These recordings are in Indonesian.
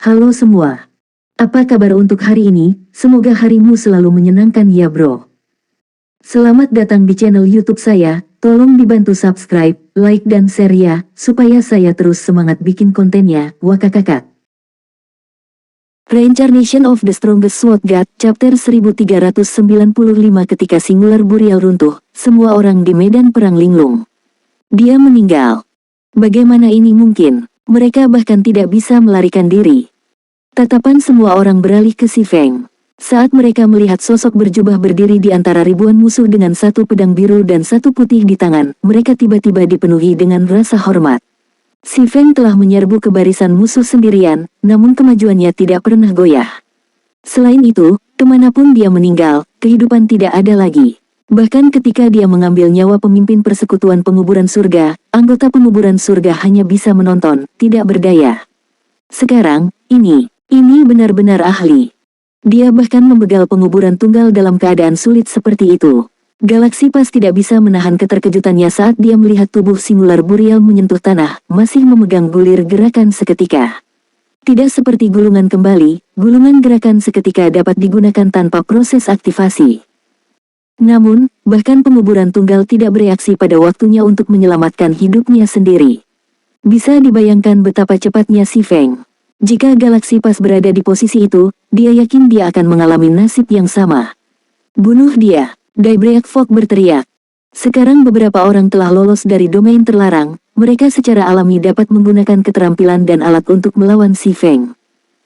Halo semua. Apa kabar untuk hari ini? Semoga harimu selalu menyenangkan ya bro. Selamat datang di channel YouTube saya. Tolong dibantu subscribe, like dan share ya, supaya saya terus semangat bikin kontennya. Wakakakak. Reincarnation of the Strongest Sword God, Chapter 1395. Ketika Singular Burial runtuh, semua orang di medan perang linglung. Dia meninggal. Bagaimana ini mungkin? Mereka bahkan tidak bisa melarikan diri. Tatapan semua orang beralih ke Si Feng. Saat mereka melihat sosok berjubah berdiri di antara ribuan musuh dengan satu pedang biru dan satu putih di tangan, mereka tiba-tiba dipenuhi dengan rasa hormat. Si Feng telah menyerbu ke barisan musuh sendirian, namun kemajuannya tidak pernah goyah. Selain itu, kemanapun dia meninggal, kehidupan tidak ada lagi. Bahkan ketika dia mengambil nyawa pemimpin persekutuan penguburan surga, anggota penguburan surga hanya bisa menonton, tidak berdaya. Sekarang, ini benar-benar ahli. Dia bahkan membegal penguburan tunggal dalam keadaan sulit seperti itu. Galaxy Pass tidak bisa menahan keterkejutannya saat dia melihat tubuh Singular Burial menyentuh tanah, masih memegang bulir gerakan seketika. Tidak seperti gulungan kembali, gulungan gerakan seketika dapat digunakan tanpa proses aktivasi. Namun, bahkan penguburan tunggal tidak bereaksi pada waktunya untuk menyelamatkan hidupnya sendiri. Bisa dibayangkan betapa cepatnya Si Feng. Jika Galaxy Pass berada di posisi itu, dia yakin dia akan mengalami nasib yang sama. Bunuh dia, Daybreak Fog berteriak. Sekarang beberapa orang telah lolos dari domain terlarang, mereka secara alami dapat menggunakan keterampilan dan alat untuk melawan Si Feng.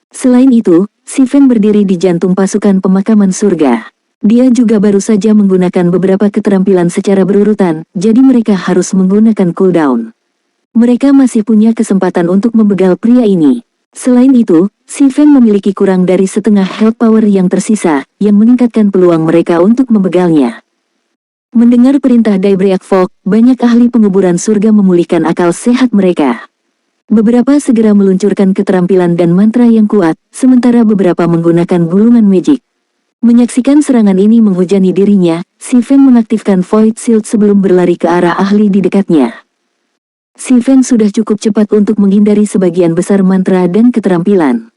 Selain itu, Si Feng berdiri di jantung pasukan pemakaman surga. Dia juga baru saja menggunakan beberapa keterampilan secara berurutan, jadi mereka harus menggunakan cooldown. Mereka masih punya kesempatan untuk membegal pria ini. Selain itu, Si Feng memiliki kurang dari setengah health power yang tersisa, yang meningkatkan peluang mereka untuk membegalnya. Mendengar perintah Daybreak Fog, banyak ahli penguburan surga memulihkan akal sehat mereka. Beberapa segera meluncurkan keterampilan dan mantra yang kuat, sementara beberapa menggunakan gulungan magic. Menyaksikan serangan ini menghujani dirinya, Si Feng mengaktifkan Void Shield sebelum berlari ke arah ahli di dekatnya. Si Feng sudah cukup cepat untuk menghindari sebagian besar mantra dan keterampilan.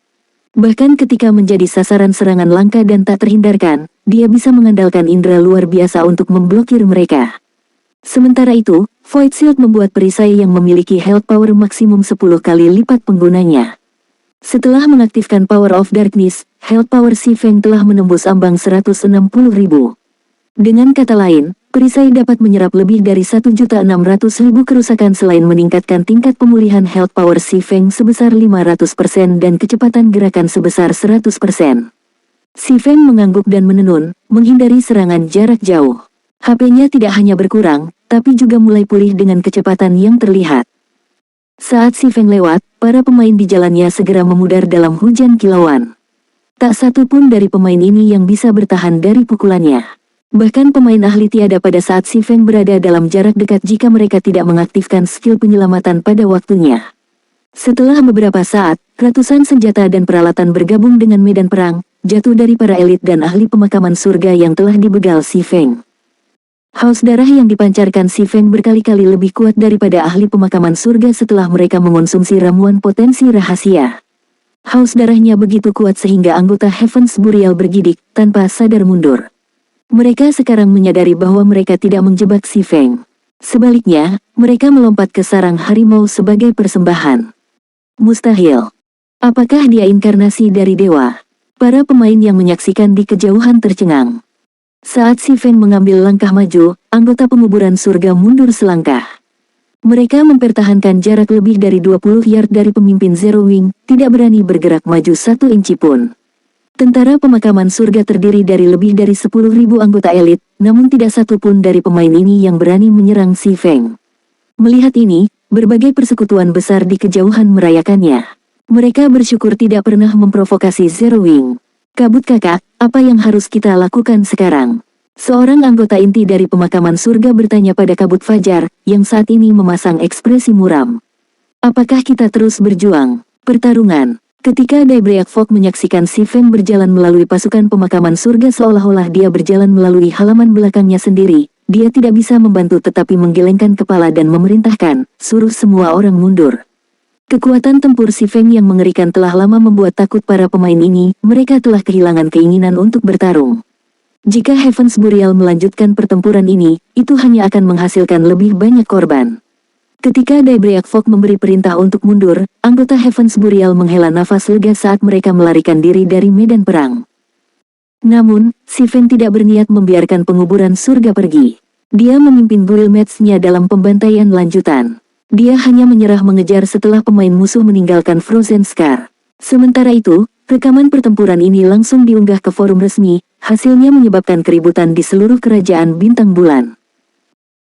Bahkan ketika menjadi sasaran serangan langka dan tak terhindarkan, dia bisa mengandalkan indera luar biasa untuk memblokir mereka. Sementara itu, Void Shield membuat perisai yang memiliki health power maksimum 10 kali lipat penggunanya. Setelah mengaktifkan Power of Darkness, health power Si Feng telah menembus ambang 160.000. Dengan kata lain, perisai dapat menyerap lebih dari 1.600.000 kerusakan selain meningkatkan tingkat pemulihan health power Si Feng sebesar 500% dan kecepatan gerakan sebesar 100%. Si Feng mengangguk dan menenun, menghindari serangan jarak jauh. HP-nya tidak hanya berkurang, tapi juga mulai pulih dengan kecepatan yang terlihat. Saat Si Feng lewat, para pemain di jalannya segera memudar dalam hujan kilauan. Tak satu pun dari pemain ini yang bisa bertahan dari pukulannya. Bahkan pemain ahli tiada pada saat Si Feng berada dalam jarak dekat jika mereka tidak mengaktifkan skill penyelamatan pada waktunya. Setelah beberapa saat, ratusan senjata dan peralatan bergabung dengan medan perang, jatuh dari para elit dan ahli pemakaman surga yang telah dibegal Si Feng. Haus darah yang dipancarkan Si Feng berkali-kali lebih kuat daripada ahli pemakaman surga setelah mereka mengonsumsi ramuan potensi rahasia. Haus darahnya begitu kuat sehingga anggota Heaven's Burial bergidik, tanpa sadar mundur. Mereka sekarang menyadari bahwa mereka tidak menjebak Si Feng. Sebaliknya, mereka melompat ke sarang harimau sebagai persembahan. Mustahil. Apakah dia inkarnasi dari dewa? Para pemain yang menyaksikan di kejauhan tercengang. Saat Si Feng mengambil langkah maju, anggota penguburan surga mundur selangkah. Mereka mempertahankan jarak lebih dari 20 yard dari pemimpin Zero Wing, tidak berani bergerak maju 1 inci pun. Tentara pemakaman surga terdiri dari lebih dari 10.000 anggota elit, namun tidak satu pun dari pemain ini yang berani menyerang Si Feng. Melihat ini, berbagai persekutuan besar di kejauhan merayakannya. Mereka bersyukur tidak pernah memprovokasi Zero Wing. Kabut kakak, apa yang harus kita lakukan sekarang? Seorang anggota inti dari pemakaman surga bertanya pada Kabut Fajar, yang saat ini memasang ekspresi muram. Apakah kita terus berjuang? Pertarungan. Ketika Daybreak Fog menyaksikan Si Feng berjalan melalui pasukan pemakaman surga seolah-olah dia berjalan melalui halaman belakangnya sendiri, dia tidak bisa membantu tetapi menggelengkan kepala dan memerintahkan, suruh semua orang mundur. Kekuatan tempur si Feng yang mengerikan telah lama membuat takut para pemain ini, mereka telah kehilangan keinginan untuk bertarung. Jika Heavens Burial melanjutkan pertempuran ini, itu hanya akan menghasilkan lebih banyak korban. Ketika Daebreak Fog memberi perintah untuk mundur, anggota Heavens Burial menghela nafas lega saat mereka melarikan diri dari medan perang. Namun, si Feng tidak berniat membiarkan penguburan surga pergi. Dia memimpin guild match-nya dalam pembantaian lanjutan. Dia hanya menyerah mengejar setelah pemain musuh meninggalkan Frozen Scar. Sementara itu, rekaman pertempuran ini langsung diunggah ke forum resmi, hasilnya menyebabkan keributan di seluruh kerajaan bintang bulan.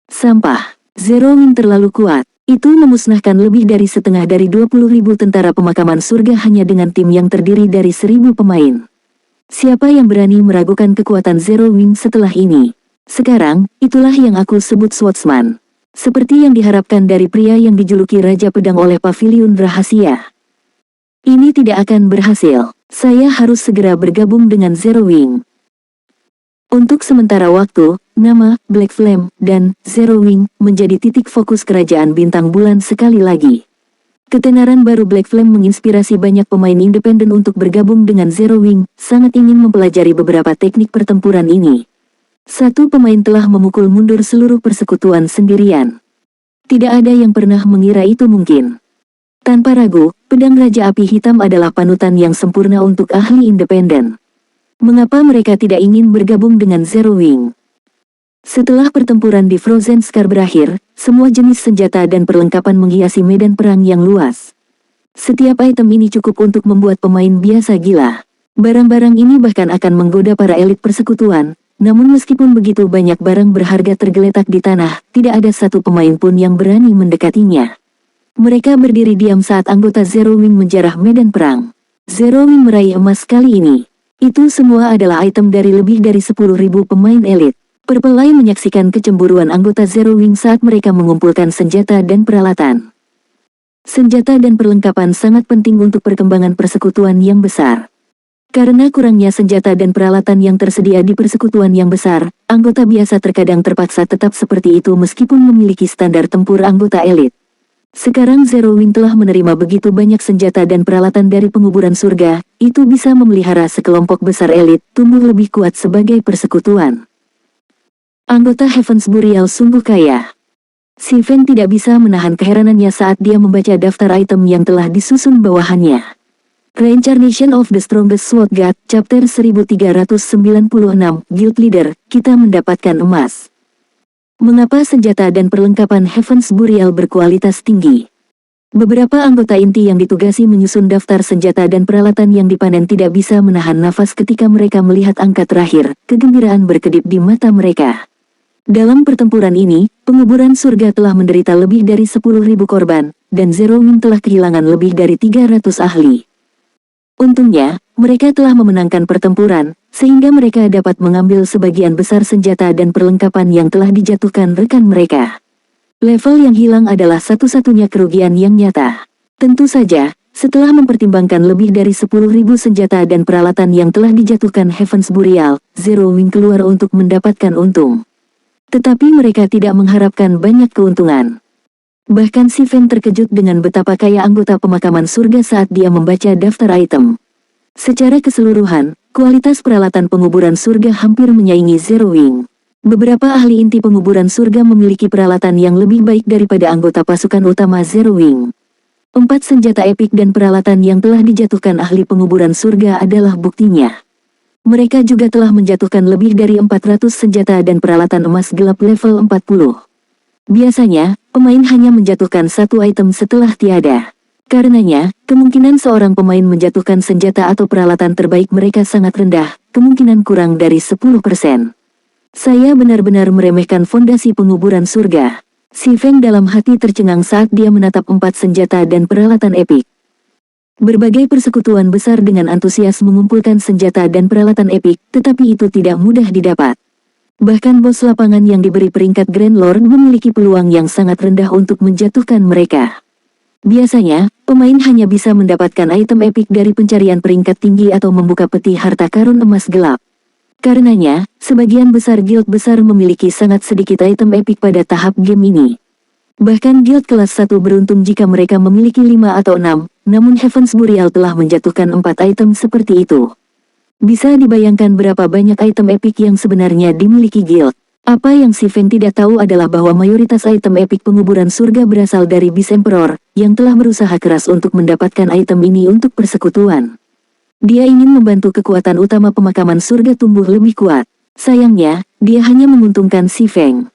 Sampah. Zero Wing terlalu kuat. Itu memusnahkan lebih dari setengah dari 20.000 tentara pemakaman surga hanya dengan tim yang terdiri dari 1.000 pemain. Siapa yang berani meragukan kekuatan Zero Wing setelah ini? Sekarang, itulah yang aku sebut swordsman. Seperti yang diharapkan dari pria yang dijuluki Raja Pedang oleh Paviliun Rahasia. Ini tidak akan berhasil. Saya harus segera bergabung dengan Zero Wing. Untuk sementara waktu, nama, Black Flame, dan Zero Wing menjadi titik fokus kerajaan bintang bulan sekali lagi. Ketenaran baru Black Flame menginspirasi banyak pemain independen untuk bergabung dengan Zero Wing, sangat ingin mempelajari beberapa teknik pertempuran ini. Satu pemain telah memukul mundur seluruh persekutuan sendirian. Tidak ada yang pernah mengira itu mungkin. Tanpa ragu, pedang Raja Api Hitam adalah panutan yang sempurna untuk ahli independen. Mengapa mereka tidak ingin bergabung dengan Zero Wing? Setelah pertempuran di Frozen Scar berakhir, semua jenis senjata dan perlengkapan menghiasi medan perang yang luas. Setiap item ini cukup untuk membuat pemain biasa gila. Barang-barang ini bahkan akan menggoda para elit persekutuan. Namun meskipun begitu banyak barang berharga tergeletak di tanah, tidak ada satu pemain pun yang berani mendekatinya. Mereka berdiri diam saat anggota Zero Wing menjarah medan perang. Zero Wing meraih emas kali ini. Itu semua adalah item dari lebih dari 10.000 pemain elit. Perpelai menyaksikan kecemburuan anggota Zero Wing saat mereka mengumpulkan senjata dan peralatan. Senjata dan perlengkapan sangat penting untuk perkembangan persekutuan yang besar. Karena kurangnya senjata dan peralatan yang tersedia di persekutuan yang besar, anggota biasa terkadang terpaksa tetap seperti itu meskipun memiliki standar tempur anggota elit. Sekarang Zero Wing telah menerima begitu banyak senjata dan peralatan dari penguburan surga, itu bisa memelihara sekelompok besar elit tumbuh lebih kuat sebagai persekutuan. Anggota Heavens Burial sungguh kaya. Si Feng tidak bisa menahan keheranannya saat dia membaca daftar item yang telah disusun bawahannya. Reincarnation of the Strongest Sword God, Chapter 1396, Guild Leader, kita mendapatkan emas. Mengapa senjata dan perlengkapan Heavens Burial berkualitas tinggi? Beberapa anggota inti yang ditugasi menyusun daftar senjata dan peralatan yang dipanen tidak bisa menahan nafas ketika mereka melihat angka terakhir, kegembiraan berkedip di mata mereka. Dalam pertempuran ini, penguburan surga telah menderita lebih dari 10.000 korban, dan Zero Wing telah kehilangan lebih dari 300 ahli. Untungnya, mereka telah memenangkan pertempuran, sehingga mereka dapat mengambil sebagian besar senjata dan perlengkapan yang telah dijatuhkan rekan mereka. Level yang hilang adalah satu-satunya kerugian yang nyata. Tentu saja, setelah mempertimbangkan lebih dari 10.000 senjata dan peralatan yang telah dijatuhkan Heavens Burial, Zero Wing keluar untuk mendapatkan untung. Tetapi mereka tidak mengharapkan banyak keuntungan. Bahkan si Feng terkejut dengan betapa kaya anggota pemakaman surga saat dia membaca daftar item. Secara keseluruhan, kualitas peralatan penguburan surga hampir menyaingi Zero Wing. Beberapa ahli inti penguburan surga memiliki peralatan yang lebih baik daripada anggota pasukan utama Zero Wing. 4 senjata epik dan peralatan yang telah dijatuhkan ahli penguburan surga adalah buktinya. Mereka juga telah menjatuhkan lebih dari 400 senjata dan peralatan emas gelap level 40. Biasanya, pemain hanya menjatuhkan satu item setelah tiada. Karenanya, kemungkinan seorang pemain menjatuhkan senjata atau peralatan terbaik mereka sangat rendah, kemungkinan kurang dari 10%. Saya benar-benar meremehkan fondasi penguburan surga. Si Feng dalam hati tercengang saat dia menatap 4 senjata dan peralatan epik. Berbagai persekutuan besar dengan antusias mengumpulkan senjata dan peralatan epik, tetapi itu tidak mudah didapat. Bahkan bos lapangan yang diberi peringkat Grand Lord memiliki peluang yang sangat rendah untuk menjatuhkan mereka. Biasanya, pemain hanya bisa mendapatkan item epik dari pencarian peringkat tinggi atau membuka peti harta karun emas gelap. Karenanya, sebagian besar guild besar memiliki sangat sedikit item epik pada tahap game ini. Bahkan guild kelas 1 beruntung jika mereka memiliki 5 atau 6, namun Heavens Burial telah menjatuhkan 4 item seperti itu. Bisa dibayangkan berapa banyak item epic yang sebenarnya dimiliki guild. Apa yang si Feng tidak tahu adalah bahwa mayoritas item epic penguburan surga berasal dari Beast Emperor, yang telah berusaha keras untuk mendapatkan item ini untuk persekutuan. Dia ingin membantu kekuatan utama pemakaman surga tumbuh lebih kuat. Sayangnya, dia hanya menguntungkan si Feng.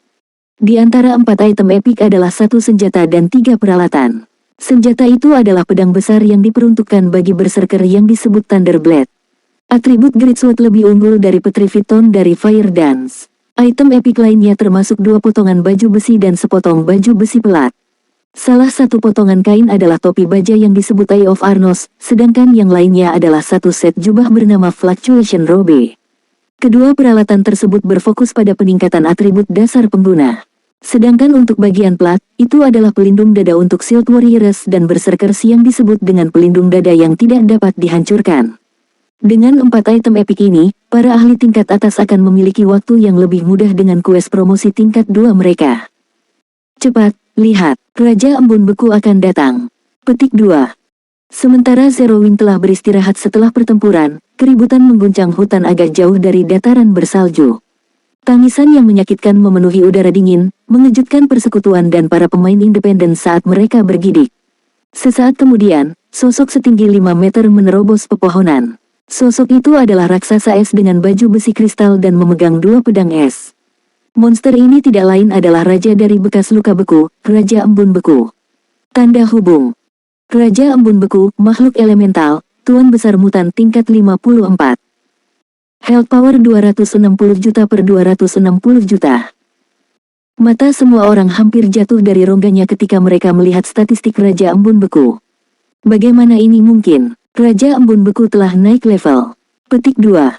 Di antara 4 item epic adalah 1 senjata dan 3 peralatan. Senjata itu adalah pedang besar yang diperuntukkan bagi berserker yang disebut Thunderblade. Atribut Greatsword lebih unggul dari Petrifiton dari Fire Dance. Item epic lainnya termasuk 2 potongan baju besi dan sepotong baju besi pelat. Salah satu potongan kain adalah topi baja yang disebut Eye of Arnos, sedangkan yang lainnya adalah 1 set jubah bernama Fluctuation Robe. Kedua peralatan tersebut berfokus pada peningkatan atribut dasar pengguna. Sedangkan untuk bagian plat, itu adalah pelindung dada untuk Shield Warriors dan Berserkers yang disebut dengan pelindung dada yang tidak dapat dihancurkan. Dengan 4 item epic ini, para ahli tingkat atas akan memiliki waktu yang lebih mudah dengan quest promosi tingkat 2 mereka. Cepat, lihat, Raja Embun Beku akan datang. Petik 2. Sementara Zerowing telah beristirahat setelah pertempuran, keributan mengguncang hutan agak jauh dari dataran bersalju. Tangisan yang menyakitkan memenuhi udara dingin, mengejutkan persekutuan dan para pemain independen saat mereka bergidik. Sesaat kemudian, sosok setinggi 5 meter menerobos pepohonan. Sosok itu adalah raksasa es dengan baju besi kristal dan memegang 2 pedang es. Monster ini tidak lain adalah raja dari bekas luka beku, Raja Embun Beku. Tanda hubung. Raja Embun Beku, makhluk elemental, Tuan Besar Mutan tingkat 54. Health power 260 juta per 260 juta. Mata semua orang hampir jatuh dari rongganya ketika mereka melihat statistik Raja Embun Beku. Bagaimana ini mungkin? Raja Embun Beku telah naik level. Petik 2.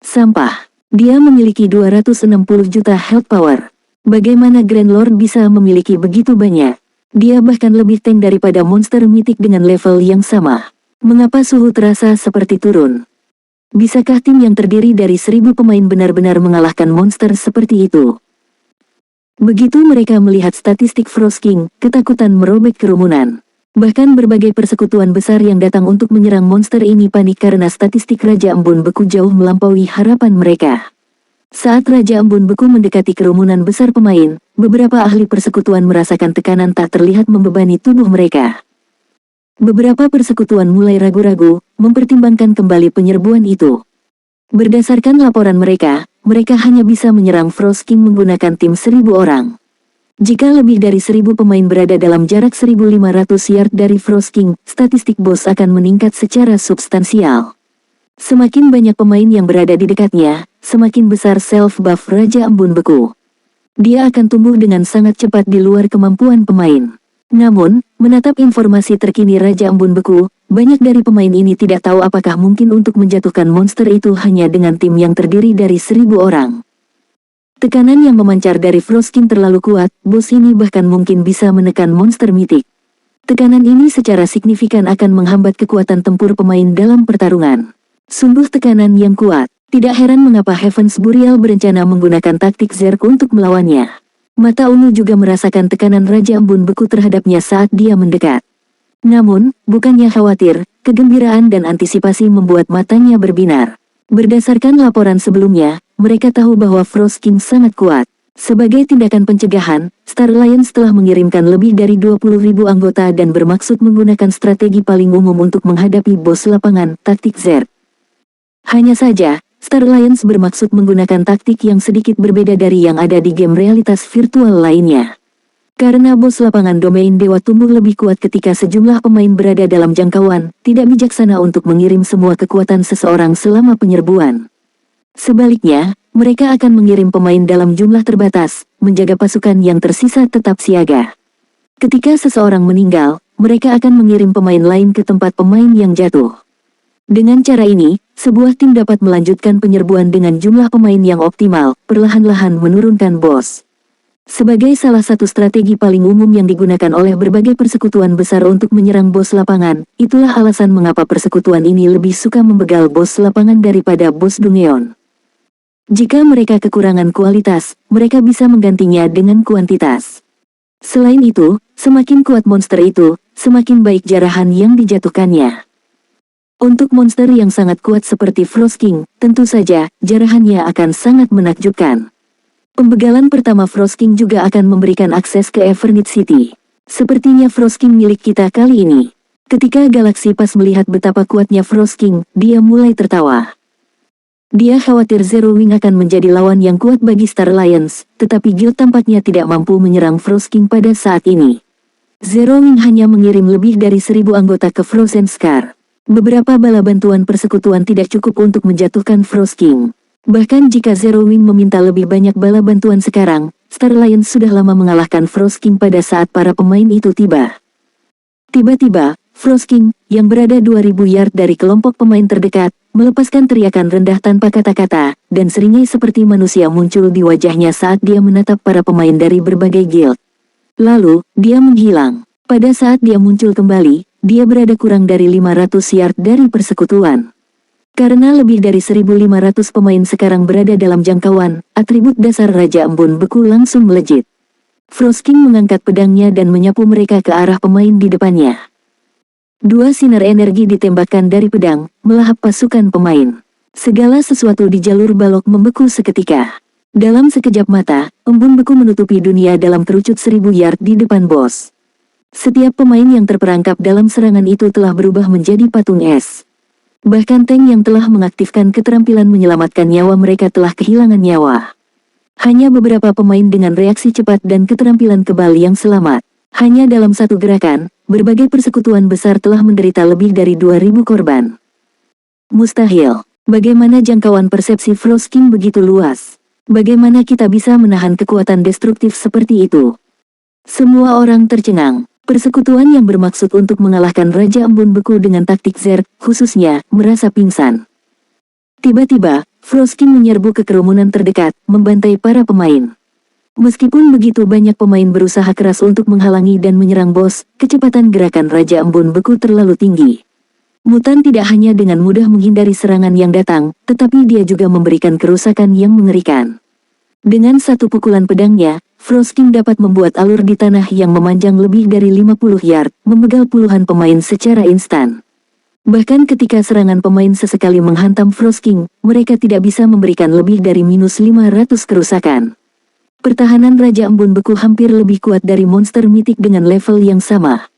Sampah. Dia memiliki 260 juta health power. Bagaimana Grand Lord bisa memiliki begitu banyak? Dia bahkan lebih tank daripada monster mitik dengan level yang sama. Mengapa suhu terasa seperti turun? Bisakah tim yang terdiri dari 1000 pemain benar-benar mengalahkan monster seperti itu? Begitu mereka melihat statistik Frost King, ketakutan merobek kerumunan. Bahkan berbagai persekutuan besar yang datang untuk menyerang monster ini panik karena statistik Raja Embun Beku jauh melampaui harapan mereka. Saat Raja Embun Beku mendekati kerumunan besar pemain, beberapa ahli persekutuan merasakan tekanan tak terlihat membebani tubuh mereka. Beberapa persekutuan mulai ragu-ragu, mempertimbangkan kembali penyerbuan itu. Berdasarkan laporan mereka, mereka hanya bisa menyerang Frost King menggunakan tim 1000 orang. Jika lebih dari 1000 pemain berada dalam jarak 1500 yard dari Frost King, statistik boss akan meningkat secara substansial. Semakin banyak pemain yang berada di dekatnya, semakin besar self-buff Raja Embun Beku. Dia akan tumbuh dengan sangat cepat di luar kemampuan pemain. Namun, menatap informasi terkini Raja Embun Beku, banyak dari pemain ini tidak tahu apakah mungkin untuk menjatuhkan monster itu hanya dengan tim yang terdiri dari 1000 orang. Tekanan yang memancar dari Frost King terlalu kuat, bos ini bahkan mungkin bisa menekan monster mitik. Tekanan ini secara signifikan akan menghambat kekuatan tempur pemain dalam pertarungan. Sungguh tekanan yang kuat. Tidak heran mengapa Heavens Burial berencana menggunakan taktik Zerg untuk melawannya. Mata ungu juga merasakan tekanan Raja Embun Beku terhadapnya saat dia mendekat. Namun, bukannya khawatir, kegembiraan dan antisipasi membuat matanya berbinar. Berdasarkan laporan sebelumnya, mereka tahu bahwa Frost King sangat kuat. Sebagai tindakan pencegahan, Star Alliance telah mengirimkan lebih dari 20.000 anggota dan bermaksud menggunakan strategi paling umum untuk menghadapi bos lapangan, taktik Zerg. Hanya saja, Star Alliance bermaksud menggunakan taktik yang sedikit berbeda dari yang ada di game realitas virtual lainnya. Karena bos lapangan domain dewa tumbuh lebih kuat ketika sejumlah pemain berada dalam jangkauan, tidak bijaksana untuk mengirim semua kekuatan seseorang selama penyerbuan. Sebaliknya, mereka akan mengirim pemain dalam jumlah terbatas, menjaga pasukan yang tersisa tetap siaga. Ketika seseorang meninggal, mereka akan mengirim pemain lain ke tempat pemain yang jatuh. Dengan cara ini, sebuah tim dapat melanjutkan penyerbuan dengan jumlah pemain yang optimal, perlahan-lahan menurunkan bos. Sebagai salah satu strategi paling umum yang digunakan oleh berbagai persekutuan besar untuk menyerang bos lapangan, itulah alasan mengapa persekutuan ini lebih suka membegal bos lapangan daripada bos Dungeon. Jika mereka kekurangan kualitas, mereka bisa menggantinya dengan kuantitas. Selain itu, semakin kuat monster itu, semakin baik jarahan yang dijatuhkannya. Untuk monster yang sangat kuat seperti Frost King, tentu saja, jarahannya akan sangat menakjubkan. Pembegalan pertama Frost King juga akan memberikan akses ke Everneath City. Sepertinya Frost King milik kita kali ini. Ketika Galaxy Pass melihat betapa kuatnya Frost King, dia mulai tertawa. Dia khawatir Zero Wing akan menjadi lawan yang kuat bagi Star Alliance, tetapi Guild tampaknya tidak mampu menyerang Frost King pada saat ini. Zero Wing hanya mengirim lebih dari 1000 anggota ke Frozen Scar. Beberapa bala bantuan persekutuan tidak cukup untuk menjatuhkan Frost King. Bahkan jika Zero Wing meminta lebih banyak bala bantuan sekarang, Star Alliance sudah lama mengalahkan Frost King pada saat para pemain itu tiba. Tiba-tiba, Frost King, yang berada 2000 yard dari kelompok pemain terdekat, melepaskan teriakan rendah tanpa kata-kata, dan seringai seperti manusia muncul di wajahnya saat dia menatap para pemain dari berbagai guild. Lalu, dia menghilang. Pada saat dia muncul kembali, dia berada kurang dari 500 yard dari persekutuan. Karena lebih dari 1500 pemain sekarang berada dalam jangkauan, atribut dasar Raja Embun Beku langsung melejit. Frost King mengangkat pedangnya dan menyapu mereka ke arah pemain di depannya. Dua sinar energi ditembakkan dari pedang, melahap pasukan pemain. Segala sesuatu di jalur balok membeku seketika. Dalam sekejap mata, embun beku menutupi dunia dalam kerucut 1000 yard di depan bos. Setiap pemain yang terperangkap dalam serangan itu telah berubah menjadi patung es. Bahkan tank yang telah mengaktifkan keterampilan menyelamatkan nyawa mereka telah kehilangan nyawa. Hanya beberapa pemain dengan reaksi cepat dan keterampilan kebal yang selamat. Hanya dalam satu gerakan, berbagai persekutuan besar telah menderita lebih dari 2000 korban. Mustahil. Bagaimana jangkauan persepsi Frost King begitu luas? Bagaimana kita bisa menahan kekuatan destruktif seperti itu? Semua orang tercengang. Persekutuan yang bermaksud untuk mengalahkan Raja Embun Beku dengan taktik Zerg, khususnya, merasa pingsan. Tiba-tiba, Frost King menyerbu ke kerumunan terdekat, membantai para pemain. Meskipun begitu banyak pemain berusaha keras untuk menghalangi dan menyerang bos, kecepatan gerakan Raja Embun Beku terlalu tinggi. Mutan tidak hanya dengan mudah menghindari serangan yang datang, tetapi dia juga memberikan kerusakan yang mengerikan. Dengan satu pukulan pedangnya, Frost King dapat membuat alur di tanah yang memanjang lebih dari 50 yard, membegal puluhan pemain secara instan. Bahkan ketika serangan pemain sesekali menghantam Frost King, mereka tidak bisa memberikan lebih dari minus 500 kerusakan. Pertahanan Raja Embun Beku hampir lebih kuat dari monster mitik dengan level yang sama.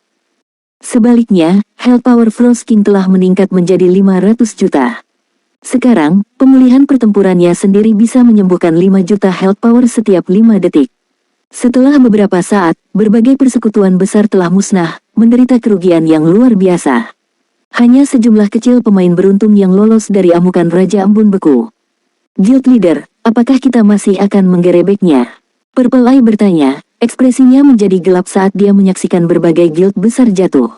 Sebaliknya, health power Frost King telah meningkat menjadi 500 juta. Sekarang, pemulihan pertempurannya sendiri bisa menyembuhkan 5 juta health power setiap 5 detik. Setelah beberapa saat, berbagai persekutuan besar telah musnah, menderita kerugian yang luar biasa. Hanya sejumlah kecil pemain beruntung yang lolos dari amukan Raja Embun Beku. Guild Leader, apakah kita masih akan menggerebeknya? Purple Eye bertanya, ekspresinya menjadi gelap saat dia menyaksikan berbagai guild besar jatuh.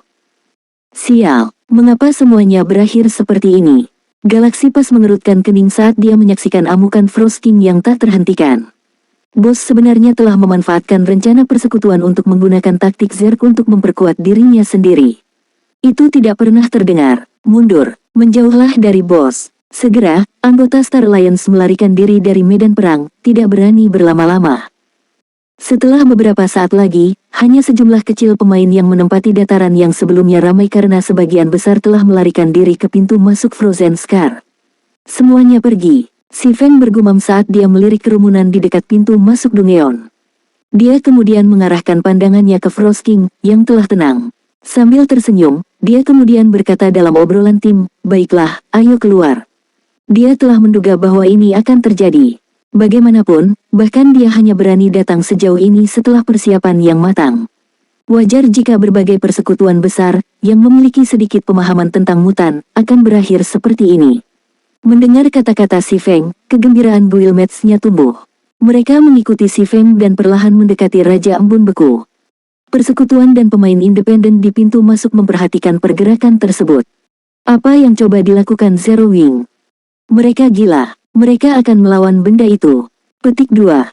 Sial, mengapa semuanya berakhir seperti ini? Galaxy Pass mengerutkan kening saat dia menyaksikan amukan Frost King yang tak terhentikan. Bos sebenarnya telah memanfaatkan rencana persekutuan untuk menggunakan taktik Zerg untuk memperkuat dirinya sendiri. Itu tidak pernah terdengar. Mundur, menjauhlah dari bos. Segera, anggota Star Alliance melarikan diri dari medan perang, tidak berani berlama-lama. Setelah beberapa saat lagi, hanya sejumlah kecil pemain yang menempati dataran yang sebelumnya ramai karena sebagian besar telah melarikan diri ke pintu masuk Frozen Scar. Semuanya pergi, si Feng bergumam saat dia melirik kerumunan di dekat pintu masuk Dungeon. Dia kemudian mengarahkan pandangannya ke Frost King, yang telah tenang. Sambil tersenyum, dia kemudian berkata dalam obrolan tim, "Baiklah, ayo keluar." Dia telah menduga bahwa ini akan terjadi. Bagaimanapun, bahkan dia hanya berani datang sejauh ini setelah persiapan yang matang. Wajar jika berbagai persekutuan besar, yang memiliki sedikit pemahaman tentang mutan, akan berakhir seperti ini. Mendengar kata-kata si Feng, kegembiraan guildmates-nya tumbuh. Mereka mengikuti si Feng dan perlahan mendekati Raja Embun Beku. Persekutuan dan pemain independen di pintu masuk memperhatikan pergerakan tersebut. Apa yang coba dilakukan Zero Wing? Mereka gila. Mereka akan melawan benda itu. Petik 2.